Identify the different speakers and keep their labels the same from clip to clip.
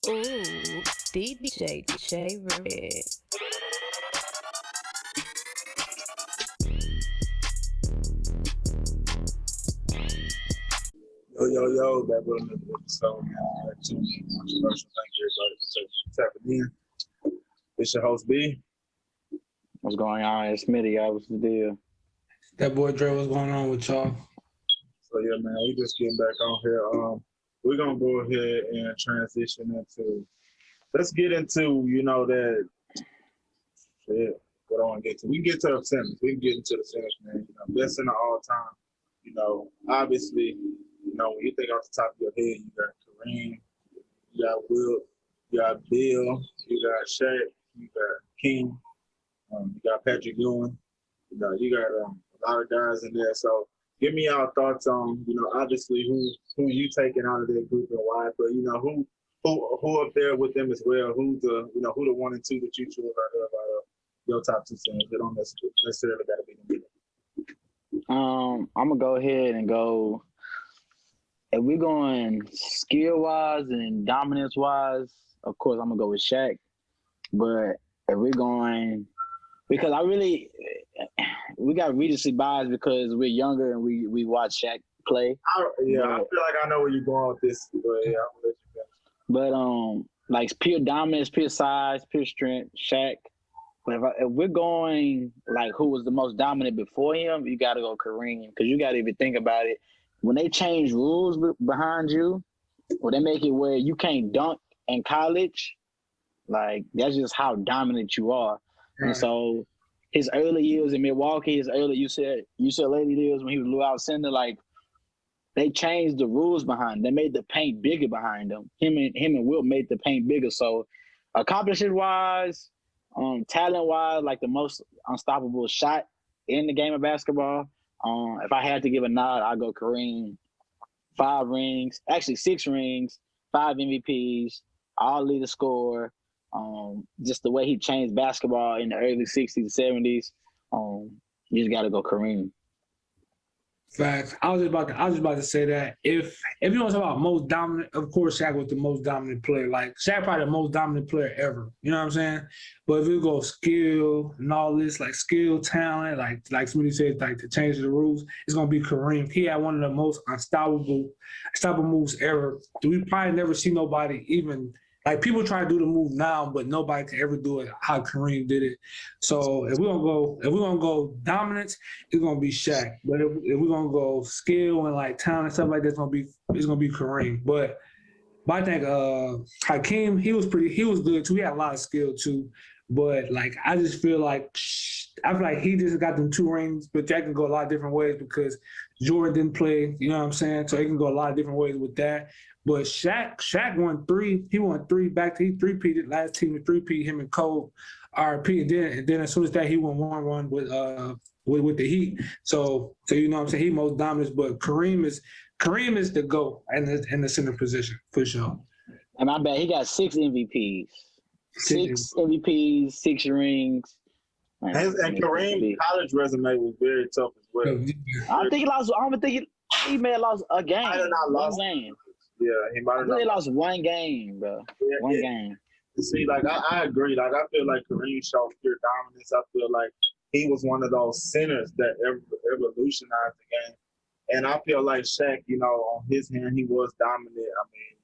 Speaker 1: Ooh, DJ J Red.
Speaker 2: Yo, back with another episode, man. Back to me. Special thank you, everybody, for tapping in. It's your host, B.
Speaker 3: What's going on? It's Smitty. What's the deal?
Speaker 4: That boy Dre, what's going on with y'all?
Speaker 2: So, yeah, man, we just getting back on here. We're going to go ahead and transition into, let's get into, that, shit, what I want to get to. We can get to the centers. We can get into the centers, man. Best center all time. Obviously, when you think off the top of your head, you got Kareem, you got Will, you got Bill, you got Shaq, you got King, you got Patrick Ewing, you got a lot of guys in there. So give me your thoughts on, obviously who you taking out of that group and why, but who up there with them as well? Who's the who the 1 and 2 that you choose out of your top two centers? They don't necessarily got to be them.
Speaker 3: I'm gonna go ahead and go. If we're going skill wise and dominance wise, of course I'm gonna go with Shaq. But if we're going, because we got recency bias because we're younger and we watch Shaq play.
Speaker 2: I feel like I know where you're going with this, but yeah, I'm gonna let you finish.
Speaker 3: But like pure dominance, pure size, pure strength, Shaq. But if we're going like who was the most dominant before him, you got to go Kareem because you got to even think about it. When they change rules behind you, or they make it where you can't dunk in college, like that's just how dominant you are. Right. And so his early years in Milwaukee, his early UCLA years when he was Lou center, like they changed the rules behind him. They made the paint bigger behind him. Him and Will made the paint bigger. So accomplishment wise, talent wise, like the most unstoppable shot in the game of basketball. If I had to give a nod, I'd go Kareem. 5 rings, actually 6 rings, 5 MVPs, all leader scorer. Just the way he changed basketball in the early 60s, 70s. You just got to go Kareem.
Speaker 4: Facts. I was just about to say that if you want to talk about most dominant, of course Shaq was the most dominant player. Like Shaq probably the most dominant player ever. You know what I'm saying? But if you go skill and all this, like skill, talent, like somebody said, like to change the rules, it's gonna be Kareem. He had one of the most unstoppable moves ever. We probably never see nobody even. Like people try to do the move now, but nobody can ever do it how Kareem did it. So if we're gonna go dominance, it's gonna be Shaq. But if we're gonna go skill and like talent and stuff like that, it's gonna be Kareem. But I think Hakeem, he was good too. He had a lot of skill too. But like I feel like he just got them 2 rings, but that can go a lot of different ways because Jordan didn't play, you know what I'm saying? So it can go a lot of different ways with that. But Shaq won 3. He won 3 he 3-peated last team to 3-peat him and Cole RP. And then as soon as that he won 1 with the Heat. So you know what I'm saying? He most dominant, but Kareem is the GOAT in the center position for sure.
Speaker 3: And I bet he got 6 MVPs. 6 MVPs, 6 rings.
Speaker 2: And Kareem's college resume was very tough as well.
Speaker 3: I don't think he may have lost a game. One game.
Speaker 2: Yeah, he might have
Speaker 3: lost 1 game, bro.
Speaker 2: Yeah,
Speaker 3: one game.
Speaker 2: See, like I agree. Like I feel like Kareem showed pure dominance. I feel like he was one of those centers that revolutionized the game. And I feel like Shaq, on his hand, he was dominant. I mean,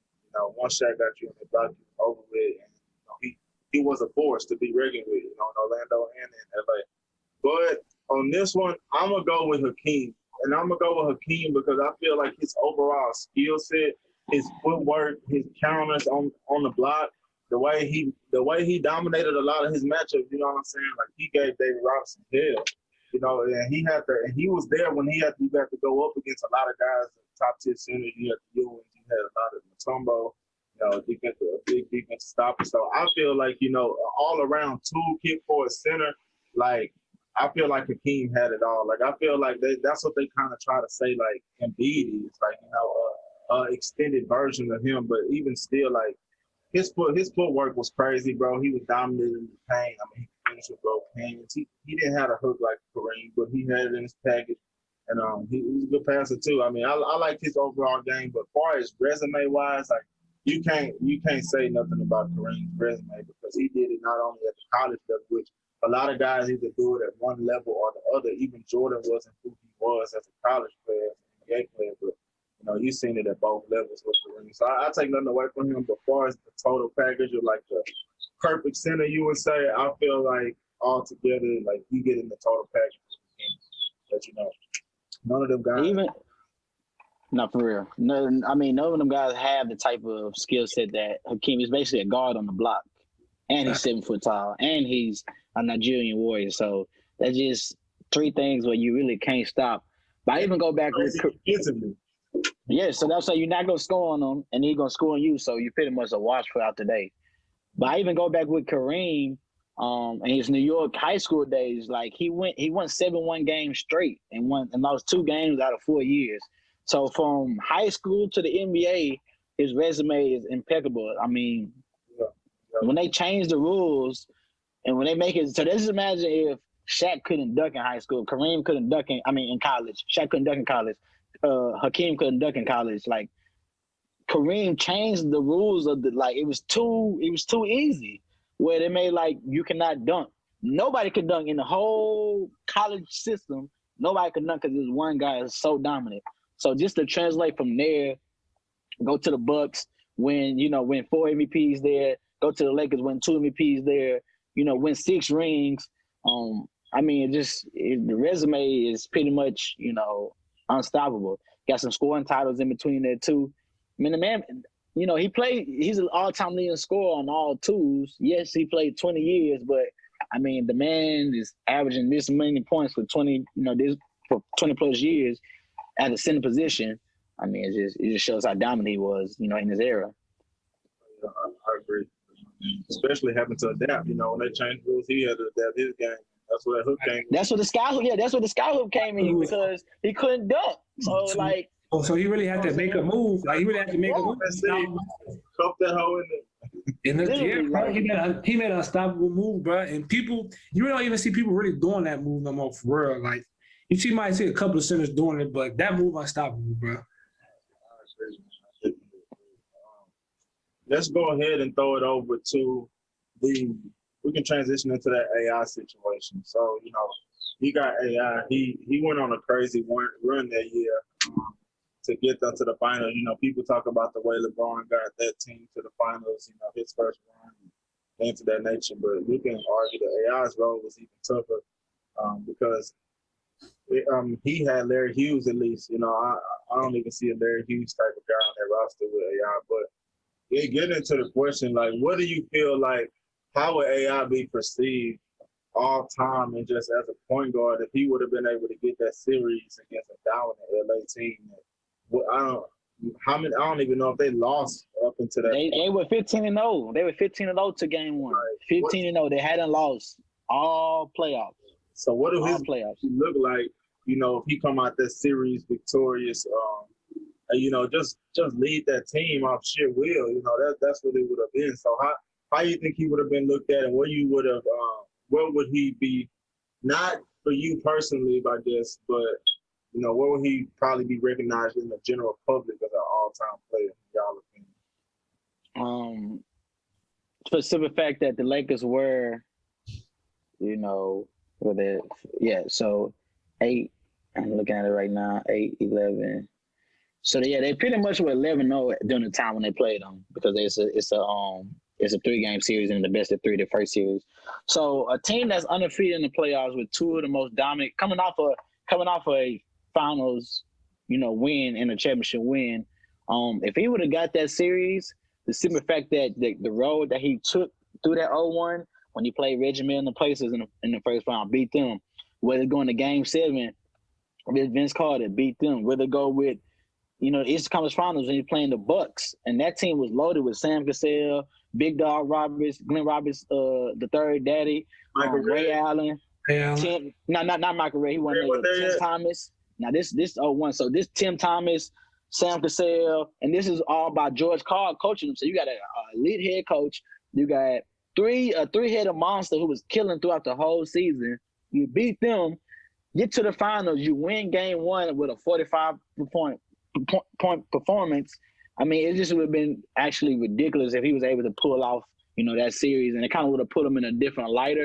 Speaker 2: once Shaq got you in the block, you was over with. And he was a force to be reckoned with, in Orlando and in LA. But on this one, I'm gonna go with Hakeem. And I'm gonna go with Hakeem because I feel like his overall skill set, his footwork, his counters on the block, the way he dominated a lot of his matchups, you know what I'm saying? Like he gave David Robinson hell, and he was there when you had to go up against a lot of guys, top tier centers. You had the Ewing, you had a lot of Mutombo, a big defensive stopper. So I feel like, all around toolkit for a center, like I feel like Hakeem had it all. Like I feel like that's what they kind of try to say, like Embiid is, like, extended version of him, but even still, like his footwork was crazy, bro. He was dominating the paint. I mean, he finished with both hands. He didn't have a hook like Kareem, but he had it in his package, and he was a good passer too. I mean, I like his overall game, but as far as resume wise, like you can't say nothing about Kareem's resume because he did it not only at the college level, which a lot of guys either do it at one level or the other. Even Jordan wasn't who he was as a college player, as an NBA player, but you've seen it at both levels with Kareem. So I take nothing away from him. But as far as the total package of like the perfect center, you would say, I feel like altogether, like you get in the total package that none of them guys.
Speaker 3: Even not for real. No, I mean none of them guys have the type of skill set that Hakeem is. Basically a guard on the block, and he's 7 foot tall, and he's a Nigerian warrior. So that's just 3 things where you really can't stop. But I even go back with yeah. So that's why you're not gonna score on him, and he's gonna score on you. So you pretty much a wash for out today. But I even go back with Kareem. In his New York high school days, like he won 7-1 games straight and lost 2 games out of 4 years. So from high school to the NBA, his resume is impeccable. I mean, when they change the rules and when they make it, so let's just imagine if Shaq couldn't dunk in high school, Kareem couldn't dunk in college, Shaq couldn't dunk in college, Hakeem couldn't dunk in college. Like Kareem changed the rules of it was too easy. Where they made you cannot dunk. Nobody could dunk in the whole college system. Nobody could dunk because this one guy is so dominant. So just to translate from there, go to the Bucks, win 4 MVPs there. Go to the Lakers, win 2 MVPs there. Win 6 rings. I mean, the resume is pretty much unstoppable. Got some scoring titles in between there too. I mean, the man. He's an all-time leading scorer on all twos. Yes, he played 20 years, but I mean, the man is averaging this many points for 20 plus years at the center position. I mean, it just shows how dominant he was, in his era.
Speaker 2: Yeah, I agree. Especially having to adapt, when they changed rules, he had to adapt his game. That's where that hook came in.
Speaker 3: That's where the sky hook came in because he couldn't dunk. So
Speaker 4: so he really had to make a move. Like he really had to make a move.
Speaker 2: Cup that hole in
Speaker 4: there. He made an unstoppable move, bro. And you really don't even see people really doing that move no more for real. Like you might see a couple of centers doing it, but that move unstoppable, bro.
Speaker 2: Let's go ahead and throw it over to we can transition into that AI situation. So, he got AI. He went on a crazy run that year to get them to the finals. People talk about the way LeBron got that team to the finals, his first run, things of that nature. But you can argue that AI's role was even tougher because he had Larry Hughes at least. I don't even see a Larry Hughes type of guy on that roster with AI. But getting into the question, what do you feel like, how would AI be perceived all time and just as a point guard if he would have been able to get that series against a dominant LA team? I don't even know if they lost up into that.
Speaker 3: They were 15-0. They were 15-0 to game 1. Right. 15-0. They hadn't lost all playoffs.
Speaker 2: So what do his playoffs look like? If he come out that series victorious, just lead that team off sheer will. That's what it would have been. So how you think he would have been looked at, and what would he be? Not for you personally, I guess, but where would he probably be recognized in the general public as an all-time player? Y'all opinion?
Speaker 3: For the simple fact that the Lakers were, so 8. I'm looking at it right now. 8, 11. So they pretty much were 11-0 during the time when they played them because it's a 3-game series and the best of 3 the first series. So a team that's undefeated in the playoffs with 2 of the most dominant coming off a finals, win and a championship win. If he would have got that series, the simple fact that the road that he took through that 0-1 when he played Reggie Miller and the Pacers in the first round, beat them. Whether going to Game 7 with Vince Carter, beat them. Whether go with Eastern Conference Finals when you're playing the Bucks, and that team was loaded with Sam Cassell, Big Dog Roberts, Glenn Roberts, the third daddy, Ray Allen. Not Michael Ray. He wasn't there. Tim Thomas. Now this 0-1. So this Tim Thomas, Sam Cassell, and this is all by George Carl coaching them. So you got a elite head coach. You got a 3-headed monster who was killing throughout the whole season. You beat them, get to the finals, you win game 1 with a 45-point performance. I mean, it just would have been actually ridiculous if he was able to pull off, that series, and it kind of would have put him in a different light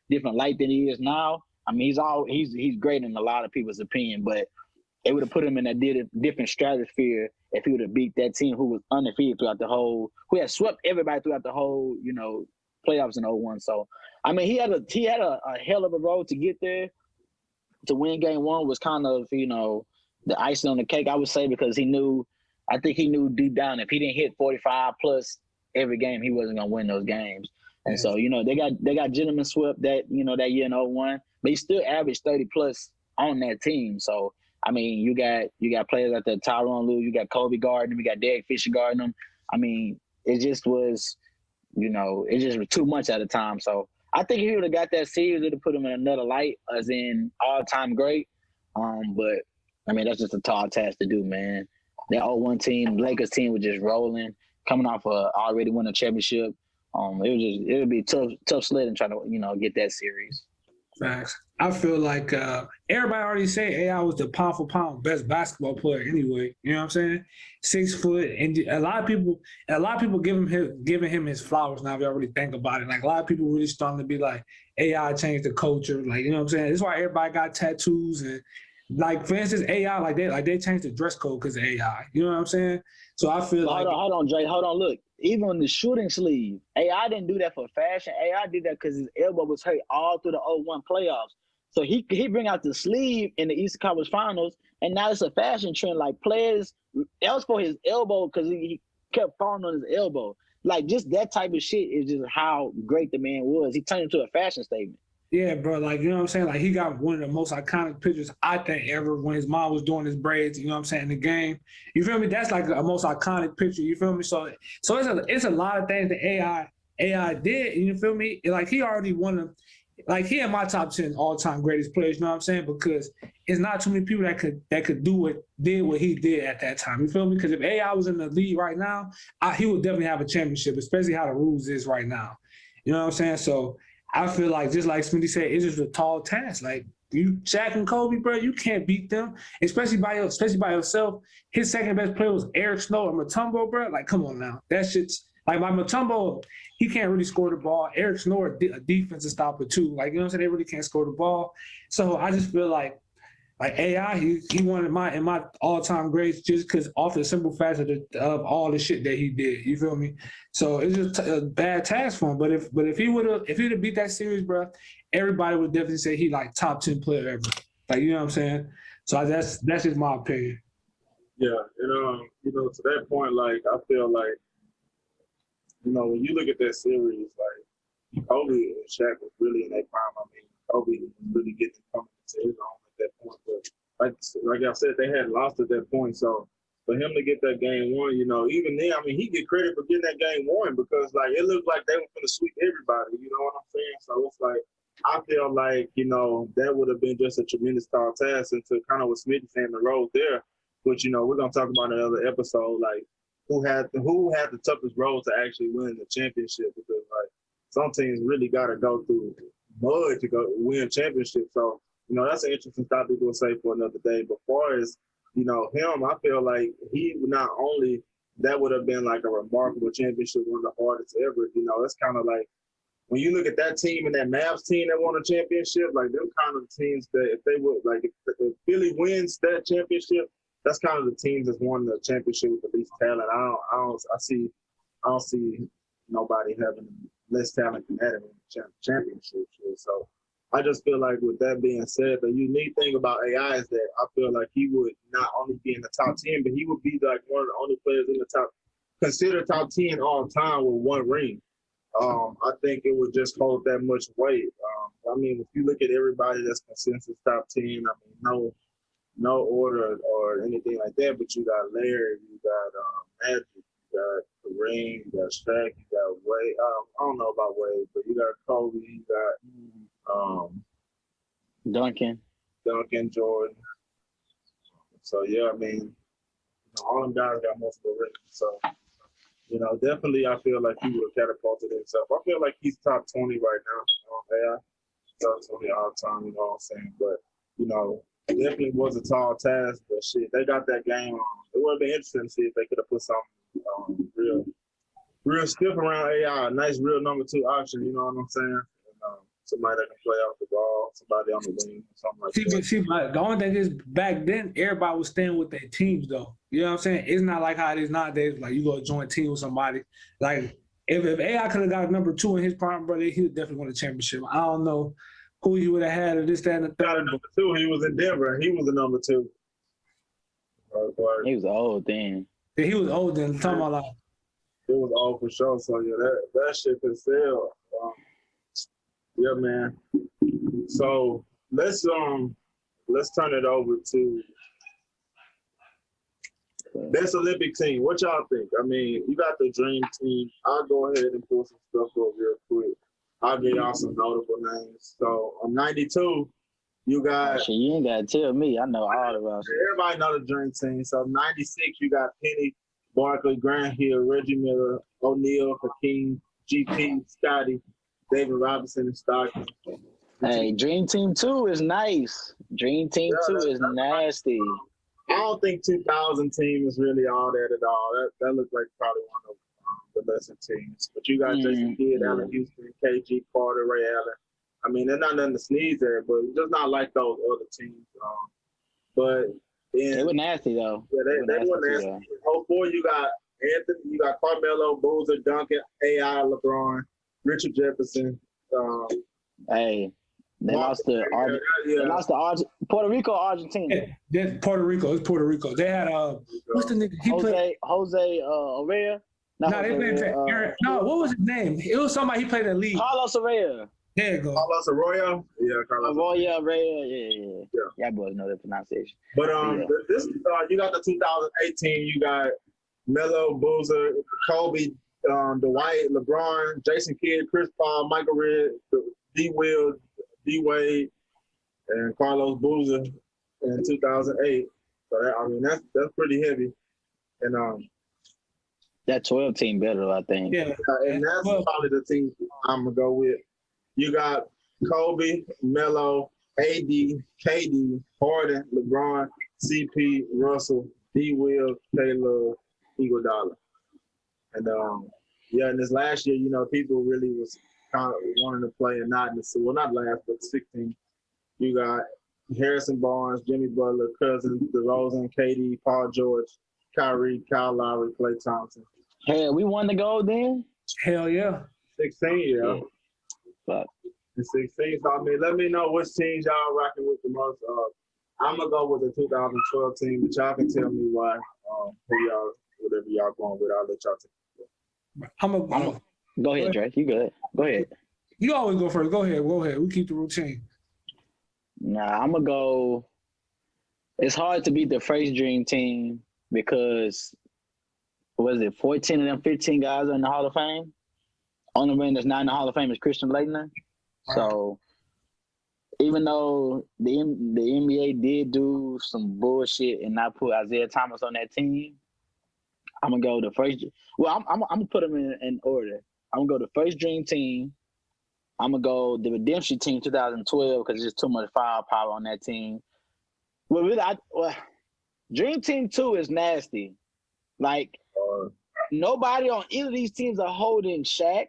Speaker 3: than he is now. I mean, he's great in a lot of people's opinion, but it would have put him in a different stratosphere if he would have beat that team who was undefeated who had swept everybody throughout the whole, playoffs in 01. So, I mean, he had a hell of a road to get there. To win game one was kind of, the icing on the cake, I would say, because I think he knew deep down if he didn't hit 45 plus every game, he wasn't going to win those games. And so, they got gentlemen swept that year in 01, but he still averaged 30 plus on that team. So, I mean, you got players like that, Tyronn Lue, you got Kobe guarding him, you got Derek Fisher guarding him. I mean, it just was, it just was too much at the time. So I think if he would have got that series, it would have put him in another light as in all-time great. But, I mean, that's just a tall task to do, man. That 01 team, Lakers team was just rolling, coming off already win a championship. It would be tough sledding trying to, get that series.
Speaker 4: Facts. I feel like everybody already said AI was the pound for pound best basketball player anyway. You know what I'm saying? 6 foot, and a lot of people giving him his flowers now. If you already think about it, like a lot of people really starting to be like, AI changed the culture. Like, you know what I'm saying? That's why everybody got tattoos and, like, for instance, AI, they changed the dress code because of AI. You know what I'm saying? So I feel like
Speaker 3: hold on, Jay. Hold on, look. Even the shooting sleeve, AI didn't do that for fashion. AI did that because his elbow was hurt all through the 01 playoffs. So he bring out the sleeve in the Eastern Conference Finals, and now it's a fashion trend. Like, players, that was for his elbow because he kept falling on his elbow. Like, just that type of shit is just how great the man was. He turned into a fashion statement.
Speaker 4: yeah, bro, like, you know what I'm saying? Like, he got one of the most iconic pictures, I think, ever when his mom was doing his braids, you know what I'm saying, in the game. You feel me? That's like a most iconic picture, you feel me? So it's a lot of things that AI did, you feel me? Like, he already won of, like, he in my top 10 all-time greatest players, you know what I'm saying? Because it's not too many people that could do what he did at that time, you feel me? Because if AI was in the league right now, he would definitely have a championship, especially how the rules is right now. You know what I'm saying? So I feel like, just like Smitty said, it's just a tall task. Like, Shaq and Kobe, bro, you can't beat them, especially by yourself. His second best player was Eric Snow and Mutombo, bro. Like, come on now, that shit's like, by Mutombo, he can't really score the ball. Eric Snow, a defensive stopper too. Like, you know what I'm saying? They really can't score the ball. So I just feel like AI, he won in my all-time greats just because off the simple fact of all the shit that he did. You feel me? So it's just a bad task for him. But if he'd have beat that series, bro, everybody would definitely say he like top 10 player ever. Like, you know what I'm saying? So that's just my opinion.
Speaker 2: Yeah, and to that point, like, I feel like, when you look at that series, like, Kobe and Shaq was really in their prime. I mean, Kobe was really getting coming to his own at that point. But like I said, they had lost at that point. So for him to get that game one, even then, I mean, he get credit for getting that game one because, like, it looked like they were going to sweep everybody. You know what I'm saying? So it's like, I feel like, that would have been just a tremendous tall task. And to kind of what Smitty saying, the road there, which, we're going to talk about in another episode, like, who had the toughest road to actually win the championship, because, like, some teams really got to go through mud to go win championships. So, that's an interesting topic we'll say for another day. But far as, him, I feel like he not only, that would have been like a remarkable championship, one of the hardest ever. It's kind of like, when you look at that team and that Mavs team that won a championship, like, them kind of teams that if they would, like, if Philly wins that championship, that's kind of the teams that's won the championship with the least talent. I don't see nobody having less talent than that in the championship. So I just feel like, with that being said, the unique thing about AI is that I feel like he would not only be in the top 10, but he would be like one of the only players in the considered top 10 all time with one ring. I think it would just hold that much weight. I mean, if you look at everybody that's consensus top 10, I mean, no order or anything like that, but you got Larry, you got Magic, you got Kareem, you got Shaq, you got Wade. I don't know about Wade, but you got Kobe, you got
Speaker 3: Duncan,
Speaker 2: Jordan. So yeah, I mean, all them guys got multiple rings. So, definitely I feel like he would have catapulted himself. I feel like he's top 20 right now. Top 20 all time, you know what I'm saying? But, it definitely was a tall task, but shit, they got that game on. It would have been interesting to see if they could have put something real stiff around AI. Nice real number 2 option. You know what I'm saying? And, somebody that can play off the ball, somebody on the wing, something like that.
Speaker 4: But the only thing is, back then, everybody was staying with their teams, though. You know what I'm saying? It's not like how it is nowadays. Like, you go join a team with somebody. Like, if AI could have got number 2 in his prime, brother, he would definitely won the championship. I don't know who he would have had or this, that, and the third.
Speaker 2: Number 2, he was in Denver. He was the number 2.
Speaker 3: He was old then.
Speaker 4: Yeah, he was old then. Talking about, like,
Speaker 2: it was old for sure. So yeah, that shit could sell. Yeah, man. So let's turn it over to best Olympic team. What y'all think? I mean, you got the dream team. I'll go ahead and pull some stuff up real quick. I'll give y'all some notable names. So on 92, you got.
Speaker 3: Actually, you ain't gotta tell me. I know all about it.
Speaker 2: Everybody know the dream team. So 96, you got Penny, Barkley, Grant Hill, Reggie Miller, O'Neal, Hakeem, GP, Scotty, David Robinson, and Stockton.
Speaker 3: Hey, Dream Team 2 is nice. Dream Team 2 is nasty.
Speaker 2: I don't think 2000 team is really all that at all. That looks like probably one of the lesser teams. But you got Jason Kidd, Allen Houston, KG, Carter, Ray Allen. I mean, they're not nothing to sneeze at, but it's just not like those other teams. But
Speaker 3: They were nasty, though.
Speaker 2: Yeah, they were nasty. In 04, you got Anthony, you got Carmelo, Boozer, Duncan, AI, LeBron, Richard Jefferson.
Speaker 3: Hey, they lost to Puerto Rico, Argentina.
Speaker 4: Yeah, Puerto Rico. It's Puerto Rico. They had what's the nigga? He played
Speaker 3: Jose Orea.
Speaker 4: No, they played. No, what was his name? It was somebody he played in the league.
Speaker 3: Carlos Orea.
Speaker 4: There you go.
Speaker 2: Carlos Arroyo? Yeah, Carlos
Speaker 3: Arroyo, yeah. Y'all boys know the pronunciation.
Speaker 2: But this you got the 2018, you got Melo, Boozer, Kobe, Dwight, LeBron, Jason Kidd, Chris Paul, Michael Redd, D. Will, D. Wade, and Carlos Boozer in 2008. So that's pretty heavy. And
Speaker 3: that 12 team better, I think.
Speaker 2: Yeah, and that's probably the team I'm gonna go with. You got Kobe, Melo, AD, KD, Harden, LeBron, CP, Russell, D. Will, K-Love, Iguodala. And in this last year, people really was kind of wanting to play and not in the not last, but 16. You got Harrison Barnes, Jimmy Butler, Cousins, DeRozan, KD, Paul George, Kyrie, Kyle Lowry, Klay Thompson.
Speaker 3: Hell, we won the gold then?
Speaker 4: Hell yeah.
Speaker 2: 16, yeah.
Speaker 3: But
Speaker 2: 16. So, let me know which teams y'all rocking with the most. I'm going to go with the 2012 team, but y'all can tell me why. Whatever y'all going with, I'll let y'all take it.
Speaker 3: Go ahead, Drake. You good. Go ahead.
Speaker 4: You always go first. Go ahead. We keep the routine.
Speaker 3: Nah, I'm going to go. It's hard to beat the first dream team because, 14 of them 15 guys are in the Hall of Fame? Only man that's not in the Hall of Fame is Christian Laettner. Right. So even though the NBA did do some bullshit and not put Isaiah Thomas on that team, I'm gonna go the first. Well, I'm gonna put them in order. I'm gonna go the first dream team. I'm gonna go the redemption team 2012 because there's too much firepower on that team. Dream Team 2 is nasty. Like nobody on either of these teams are holding Shaq.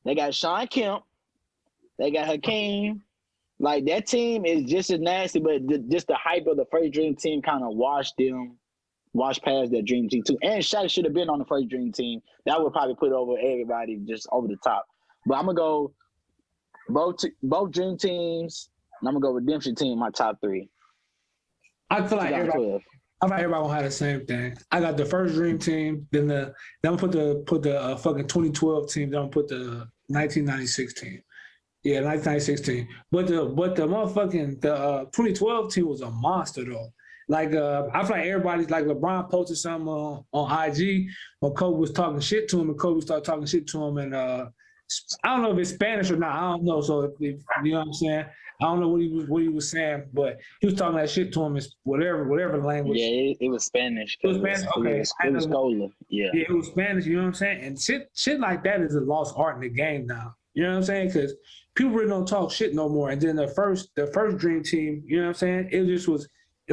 Speaker 3: They got Sean Kemp. They got Hakeem. Like, that team is just as nasty, but just the hype of the first Dream Team kind of washed past that Dream Team 2. And Shaq should have been on the first Dream Team. That would probably put over everybody just over the top. But I'm going to go both Dream Teams, and I'm going to go Redemption Team, my top 3.
Speaker 4: I feel like everybody gonna have the same thing. I got the first Dream Team, then I'm gonna put the fucking 2012 team, then I'm gonna put the 1996 team. Yeah, 1996 team. But the motherfucking 2012 team was a monster though. Like I feel like everybody's like LeBron posted something on IG when Kobe was talking shit to him, and Kobe started talking shit to him, and I don't know if it's Spanish or not. I don't know. So if you know what I'm saying. I don't know what he was saying, but he was talking that shit to him in whatever language.
Speaker 3: Yeah, it was Spanish.
Speaker 4: It was Spanish. Okay,
Speaker 3: it was Scola. Yeah,
Speaker 4: it was Spanish. You know what I'm saying? And shit like that is a lost art in the game now. You know what I'm saying? Because people really don't talk shit no more. And then the first Dream Team, you know what I'm saying? It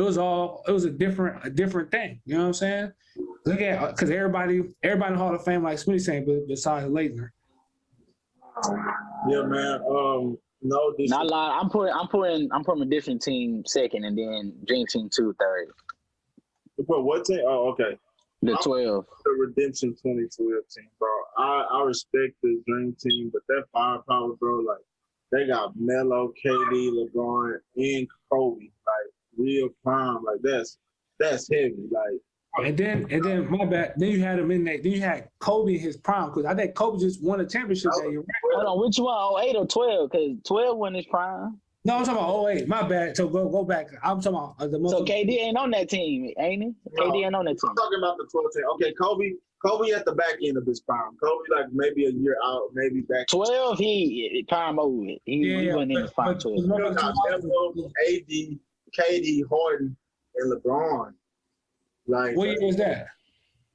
Speaker 4: was a different thing. You know what I'm saying? Look at because everybody in the Hall of Fame like Smitty saying, but besides Leitner.
Speaker 2: Yeah, man. No, this
Speaker 3: Not lie. I'm putting a different team second, and then Dream Team 2 third.
Speaker 2: you put what team? Oh, okay.
Speaker 3: The 12.
Speaker 2: The Redemption 2012 team, bro. I respect the Dream Team, but that firepower, bro, like they got Melo, KD, LeBron, and Kobe, like real prime, like that's heavy, like.
Speaker 4: And then my bad. Then you had him in there. Then you had Kobe in his prime because I think Kobe just won a championship that year. Right?
Speaker 3: Hold on, which one? 08 or 12? Because 12 won his prime.
Speaker 4: No, I'm talking about 08. My bad. So go back. I'm talking about the most.
Speaker 3: So KD ain't on that team, ain't he?
Speaker 2: No,
Speaker 3: KD ain't on that team.
Speaker 2: I'm talking about the 12 team. Okay, Kobe at the back end of his prime. Kobe like maybe a year out, maybe back.
Speaker 3: 12, he prime over it. He wasn't in his prime 12.
Speaker 2: You got Melo, AD, KD, Harden, and LeBron. Like
Speaker 4: What year was that?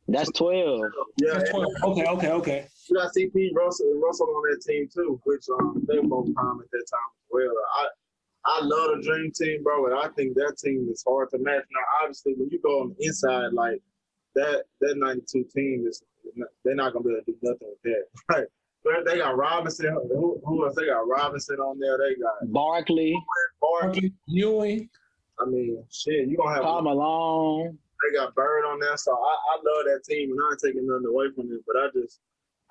Speaker 3: That's 12.
Speaker 2: Yeah,
Speaker 4: That's 12. Okay.
Speaker 2: You got CP Russell on that team too, which they were both prime at that time as well. I love the Dream Team, bro, and I think that team is hard to match. Now, obviously, when you go on the inside, like that 92 team they're not gonna be able to do nothing with that. Right? But they got Robinson. Who else? They got Robinson on there. They got
Speaker 3: Barkley,
Speaker 4: Ewing.
Speaker 2: I mean, shit, you gonna have
Speaker 3: Karl Malone.
Speaker 2: They got Bird on there, so I love that team, and I ain't taking nothing away from them. But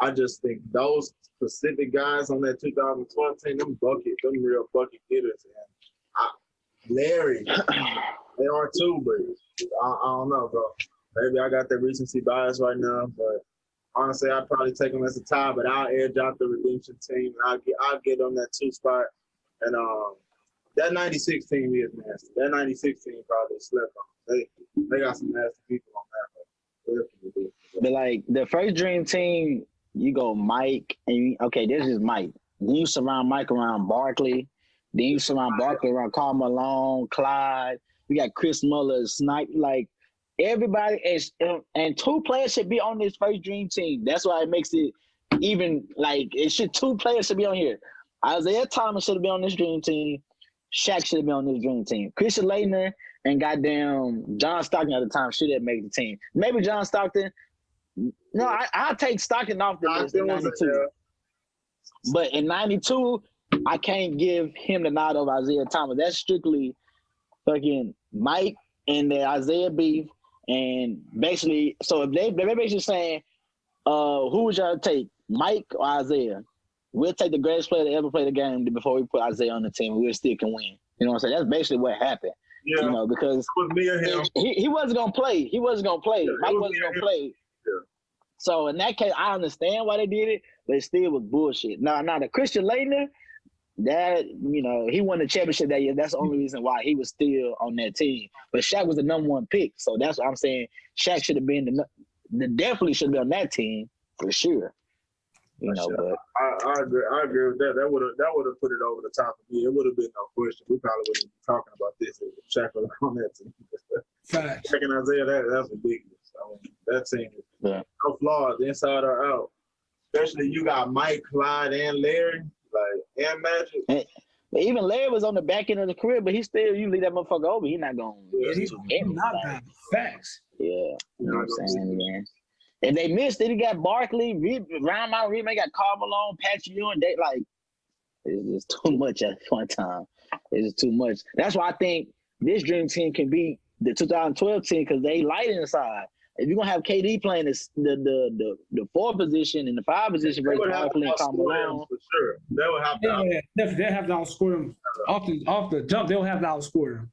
Speaker 2: I just think those specific guys on that 2012 team, them real bucket getters, and Larry, they are too, but I don't know, bro. Maybe I got that recency bias right now, but honestly, I'd probably take them as a tie, but I'll edge out the Redemption team, and I'll get on that 2 spot, and that 96 team is nasty. That 96 team probably slept on. They got some nasty people on that.
Speaker 3: But like the first Dream Team, you go Mike, and this is Mike. Then you surround Mike around Barkley. Then you surround Barkley around Karl Malone, Clyde. We got Chris Muller, Snipe. Like everybody is, and 2 players should be on this first Dream Team. That's why it makes it even like it should. 2 players should be on here. Isaiah Thomas should have been on this Dream Team. Shaq should have been on this Dream Team. Christian Laettner and goddamn John Stockton at the time should have made the team. Maybe John Stockton. No, I'll take Stockton off the list in 92. But in 92, I can't give him the nod over Isaiah Thomas. That's strictly fucking Mike and the Isaiah beef. And basically, so if they're basically saying, who would y'all take, Mike or Isaiah? We'll take the greatest player to ever play the game before we put Isaiah on the team. We'll still can win. You know what I'm saying? That's basically what happened.
Speaker 2: Yeah.
Speaker 3: You know, because
Speaker 2: it was me and him.
Speaker 3: He wasn't gonna play. He wasn't gonna play.
Speaker 2: Yeah,
Speaker 3: Mike wasn't gonna play.
Speaker 2: Yeah.
Speaker 3: So in that case, I understand why they did it, but it still was bullshit. Now the Christian Laettner, that he won the championship that year. That's the only reason why he was still on that team. But Shaq was the number 1 pick, so that's what I'm saying. Shaq should have been definitely should be on that team for sure. But
Speaker 2: I agree with that. That would have put it over the top of me. It would have been no question. We probably wouldn't be talking about this if Shaq was on that team. Shaq and Isaiah, that's ridiculous. I mean, that team is no flaws, inside or out. Especially you got Mike, Clyde, and Larry, and Magic.
Speaker 3: But even Larry was on the back end of the career, but you leave that motherfucker over, he's not going
Speaker 4: to he's not bad. Facts.
Speaker 3: Yeah. You know what I'm saying, man? And they missed it. He got Barkley, Ryan Mount Reed, got Karl Malone, Patrick Ewing. They it's just too much at one time. It's just too much. That's why I think this Dream Team can beat the 2012 team because they light inside. If you're gonna have KD playing the 4 position and the 5 position versus Barkley and Karl Malone,
Speaker 2: for sure, they would have to.
Speaker 4: They have to outscore them off the jump. They'll have to outscore them.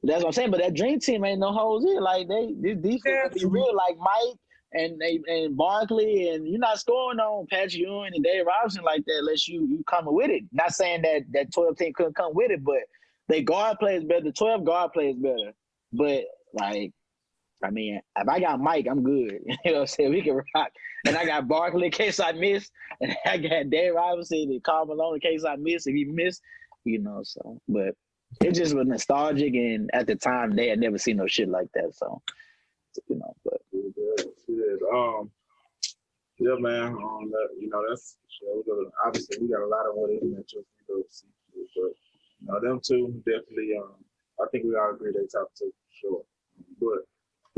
Speaker 3: That's what I'm saying. But that Dream Team ain't no holes in. Like this defense be real. Like Mike and Barkley, and you're not scoring on Patrick Ewing and Dave Robinson like that unless you coming with it. Not saying that 12 team couldn't come with it, but they guard plays better. The 12 guard plays better. But I mean, if I got Mike, I'm good. You know what I'm saying? We can rock. And I got Barkley in case I miss, and I got Dave Robinson and Karl Malone in case I miss. If he miss, so. But it just was nostalgic, and at the time they had never seen no shit like that. So, but.
Speaker 2: Yeah, man. That's obviously we got a lot of what is matchups we go see, but them two definitely. I think we all agree they top 2 for sure. But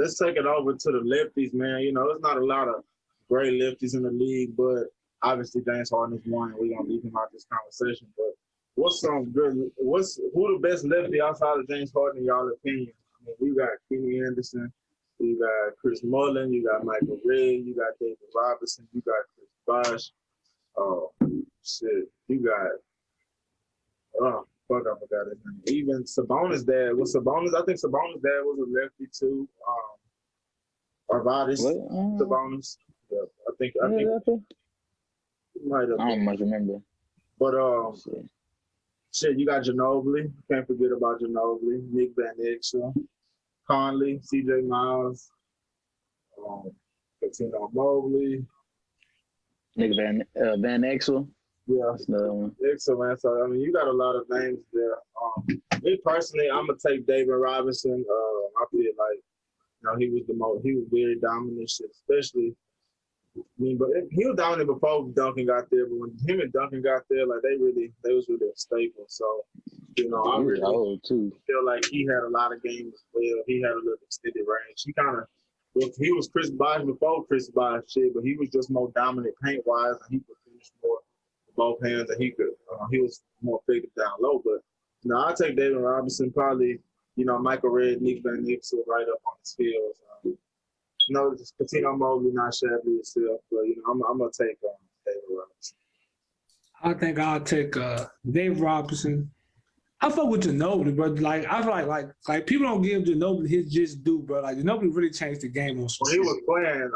Speaker 2: let's take it over to the lefties, man. You know, there's not a lot of great lefties in the league, but obviously James Harden is one, and we're gonna leave him out this conversation. But who the best lefty outside of James Harden in y'all opinion? I mean, you got Kenny Anderson, you got Chris Mullin, you got Michael Redd, you got David Robinson, you got Chris Bosh. Oh shit, you got I forgot his name. Even Sabonis' dad was Sabonis. I think Sabonis' dad was a lefty too. Arvadis Sabonis. Yeah, I think he might have.
Speaker 3: I don't much remember.
Speaker 2: But shit, you got Ginobili. Can't forget about Ginobili. Nick Van Exel, Conley, C.J. Miles, Cuttino Mobley.
Speaker 3: Nick Van Exel.
Speaker 2: Yeah,
Speaker 3: That's another one.
Speaker 2: excellent. So I mean, you got a lot of names there. Me personally, I'm gonna take David Robinson. I feel like he was very dominant, especially. I mean, but he was dominant before Duncan got there. But when him and Duncan got there, like they was really a staple. So I really feel like he had a lot of games as well. He had a little extended range. He was Chris Bosh before Chris Bosh shit, but he was just more dominant paint wise, and he could finish more with both hands, and he was more effective down low. But I'll take David Robinson, probably Michael Redd, Nick Van Exel right up on his heels. Cuttino Mobley not shabby itself, but I'm gonna take David Robinson.
Speaker 4: I think I'll take Dave Robinson. I fuck with Ginobili, bro. Like I feel like people don't give Ginobili his just due, bro. Like Ginobili really changed the game on some
Speaker 2: When he was playing,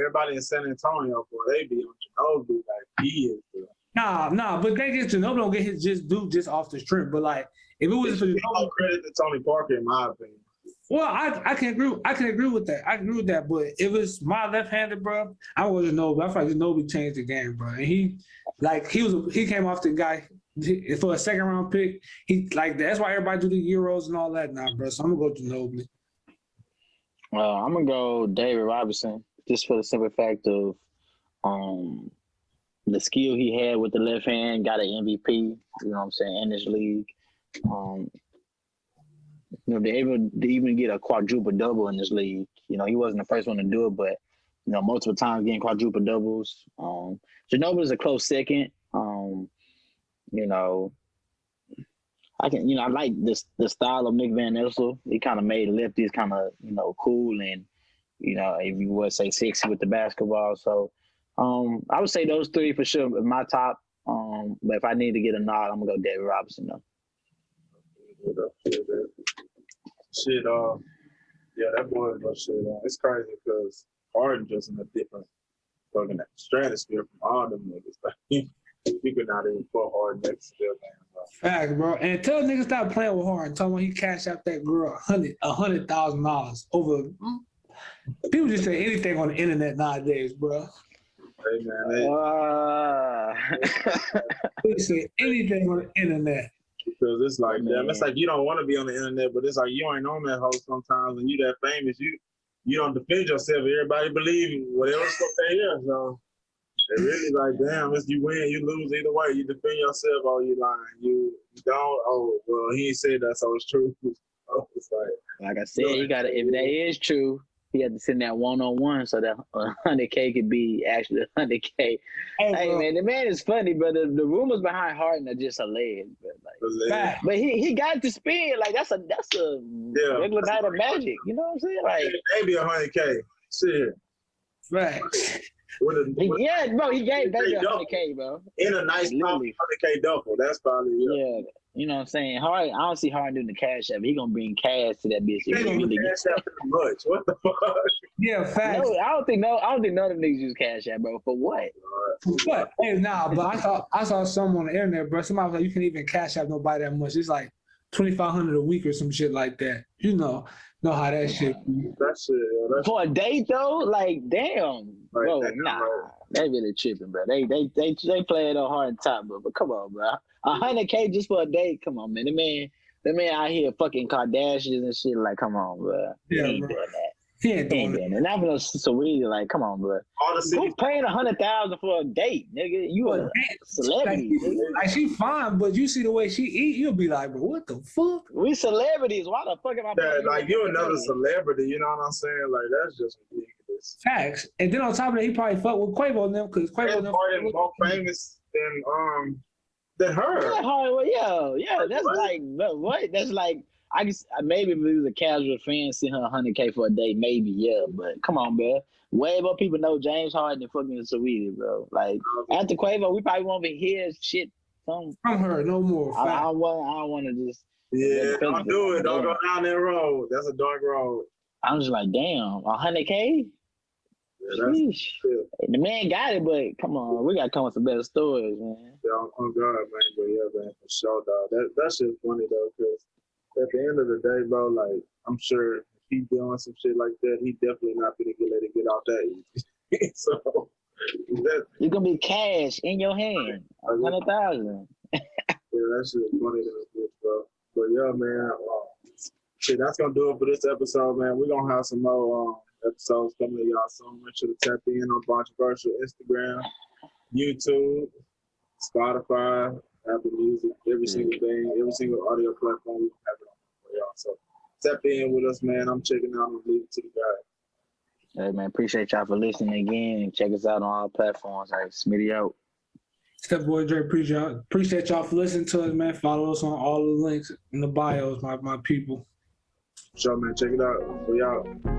Speaker 2: everybody in San Antonio, boy, they be on Ginobili like he is, bro.
Speaker 4: Nah, but they get Ginobili don't get his just due just off the strip. But like if it was for Ginobili,
Speaker 2: no credit to Tony Parker in my opinion.
Speaker 4: Well, I can agree with that. I agree with that. But if it's my left-handed, bro, I wasn't Ginobili. I feel like Ginobili changed the game, bro. And he came off the guy for a second round pick. That's why everybody do the Euros and all that now, bro. So I'm gonna go Ginobili.
Speaker 3: I'm gonna go David Robinson just for the simple fact of the skill he had with the left hand, got an MVP. You know what I'm saying, in this league. They're able to even get a quadruple double in this league. He wasn't the first one to do it, but multiple times getting quadruple doubles. Ginobili is a close second. I like the style of Nick Van Exel. He kind of made lefties kind of cool and if you would say sexy with the basketball. So I would say those three for sure are my top. But if I need to get a nod, I'm gonna go David Robinson though.
Speaker 2: Shit, that boy is no shit. It's crazy because Harden just in a different fucking stratosphere from all them niggas. Like, you could not even put Harden next to them, man.
Speaker 4: Fact, bro. And tell niggas stop playing with Harden. Tell him he cashed out that girl $100,000 over. People just say anything on the internet nowadays, bro.
Speaker 2: Hey, man.
Speaker 4: People say anything on the internet.
Speaker 2: Because it's like, it's like you don't want to be on the internet, but it's like you ain't on that hoe sometimes, and you that famous, you don't defend yourself. Everybody believe you, whatever's what they hear. So it really like, damn, if you win, you lose either way. You defend yourself, or you lying. You don't. Oh, well, he ain't said that, so it's true. It's
Speaker 3: like I said, you got to. If that is true, he had to send that one-on-one so that 100K could be actually 100K. Hey man, the man is funny, but the rumors behind Harden are just hilarious. But he got to spin like that's a regular night of magic. You know what I'm saying? Like
Speaker 2: maybe 100K. Shit.
Speaker 4: Right.
Speaker 3: Bro, he gave baby 100K, bro.
Speaker 2: In a nice 100K double. That's probably
Speaker 3: You know what I'm saying? Harden, I don't see Harden doing the cash app. He gonna bring cash to that bitch.
Speaker 2: He ain't even cash app much. What the fuck?
Speaker 4: Yeah, facts.
Speaker 3: No, I don't think none of them niggas use cash app, bro. For what?
Speaker 4: For what? Hey, but I saw some on the internet, bro. Somebody was like, you can't even cash app nobody that much. It's like $2,500 a week or some shit like that. Know how that shit.
Speaker 2: That shit.
Speaker 3: For a date though, like damn, bro. Nah, they really tripping, bro. They play it on hard and top, bro. But come on, bro. 100K just for a date? Come on, man. The man out here fucking Kardashians and shit. Like, come on, bro.
Speaker 4: Yeah,
Speaker 3: ain't
Speaker 4: bro.
Speaker 3: doing that.
Speaker 4: He ain't
Speaker 3: He
Speaker 4: doing
Speaker 3: ain't
Speaker 4: it.
Speaker 3: doing it. Not for no Saweetie. Like, come on, bro.
Speaker 2: All the
Speaker 3: Who's
Speaker 2: cities.
Speaker 3: paying $100,000 for a date, nigga? You a celebrity, nigga.
Speaker 4: Like she fine, but you see the way she eat, you'll be like, bro, what the fuck?
Speaker 3: We celebrities. Why the fuck am I
Speaker 2: Yeah,
Speaker 3: paying you
Speaker 2: like you're another
Speaker 3: $100,000?
Speaker 2: celebrity. You know what I'm saying? Like that's just ridiculous.
Speaker 4: Facts. And then on top of that, he probably fucked with Quavo and them because Quavo
Speaker 2: And
Speaker 4: them.
Speaker 2: probably more famous than her.
Speaker 3: Yeah, Hollywood, yeah. That's like, what? That's like, I guess maybe if it was a casual fan, send her $100K for a date, maybe, yeah. But come on, bro. Way more people know James Harden than fucking Saweetie, bro. Like after Quavo, we probably won't be hear shit from
Speaker 4: her no more.
Speaker 3: I don't want to just.
Speaker 2: Yeah, don't do it. Don't go down that road. That's a dark road.
Speaker 3: I'm just like, damn, $100K.
Speaker 2: Yeah, that's
Speaker 3: The man got it, but come on, we gotta come with some better stories, man.
Speaker 2: Yeah, on God, man. But yeah, man, for sure, dog. That shit's funny though, because at the end of the day, bro, like I'm sure if he doing some shit like that, he definitely not gonna let it get out that easy. So
Speaker 3: You're gonna be cash in your hand, 100,000.
Speaker 2: Yeah, that shit's funny though, bro. But yeah, man. Shit, that's gonna do it for this episode, man. We're gonna have some more episodes coming to y'all soon. Make sure to tap in on Controversial Instagram, YouTube, Spotify, Apple Music, every single thing, every single audio platform we have it on for y'all. So tap in with us, man. I'm checking out and leave it to the guys.
Speaker 3: Hey man, appreciate y'all for listening again. Check us out on all platforms. All right, Smitty out.
Speaker 4: Step Boy Dre, appreciate y'all for listening to us, man. Follow us on all the links in the bios, my people.
Speaker 2: Sure, man. Check it out. We out.